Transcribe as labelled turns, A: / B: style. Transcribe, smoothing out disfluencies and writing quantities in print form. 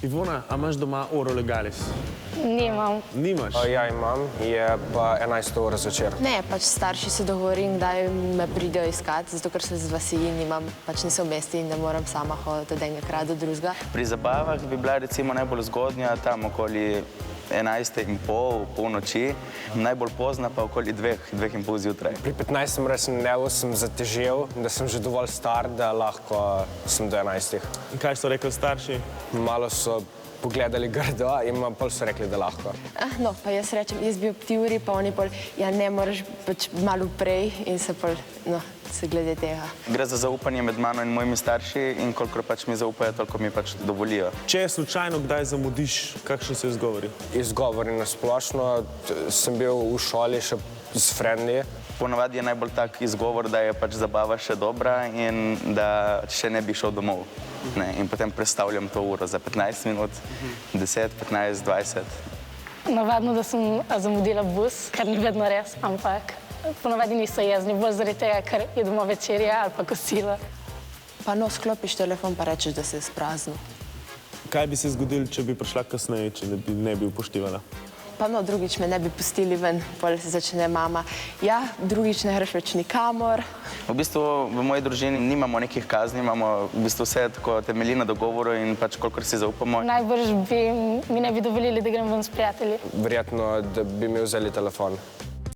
A: Ivona, a imaš doma oro legalis?
B: Nimam.
A: Nimaš?
C: Ja, imam, je pa 11 ur zvečer.
D: Ne, pač starši se dogovorim, kdaj me pridejo iskati, zato ker sem z vasi in imam, pač nisem v mesti in ne moram sama hoditi od enega kraja do drugega.
E: Pri zabavah bi bila recimo najbolj zgodnja tam okoli 11:30, polnoči, najbolj pozna pa okoli 2:30 zjutraj.
C: Pri 15. rojstnem sem zatežel, da sem že dovolj star, da lahko sem do 11.
A: In kaj so rekli starši?
C: Malo so pogledali grdo in pol so rekli, da lahko.
D: No, pa jaz rečem, jaz bi ob ti uri, pa oni pol, ja ne moraš pač malo prej in se pol, no, se glede tega.
E: Gre za zaupanje med mano in mojimi starši in kolikor pač mi zaupajo, toliko mi pač dovolijo.
A: Če slučajno kdaj zamudiš, kakšni so izgovori?
C: Izgovori na splošno, sem bil v šoli še s frendi.
E: Ponavadi je najbolj tak izgovor, da je pač zabava še dobra in da še ne bi šel domov. In potem prestavljam to uro za 15 minut, 10, 15, 20.
B: Navadno, da sem zamudila bus, kar ni vedno res, ampak ponavadi niso jezni, bolj zaradi tega, ker je doma večerja ali pa kosilo.
D: Pa no, sklopiš telefon pa rečeš, da se je spraznil.
A: Kaj bi se zgodilo, če bi prišla kasneje, če ne bi upoštevala?
D: Pa no, drugič me ne bi pustili ven, pol se začne mama. Ja, drugič ne greš več nikamor.
E: V bistvu v moji družini nimamo nekih kazni, imamo v bistvu vse tako temelji na dogovoru in pač kolikor si zaupamo.
B: Najbrž mi ne bi dovolili, da grem ven s prijatelji.
C: Verjetno, da bi mi vzeli telefon.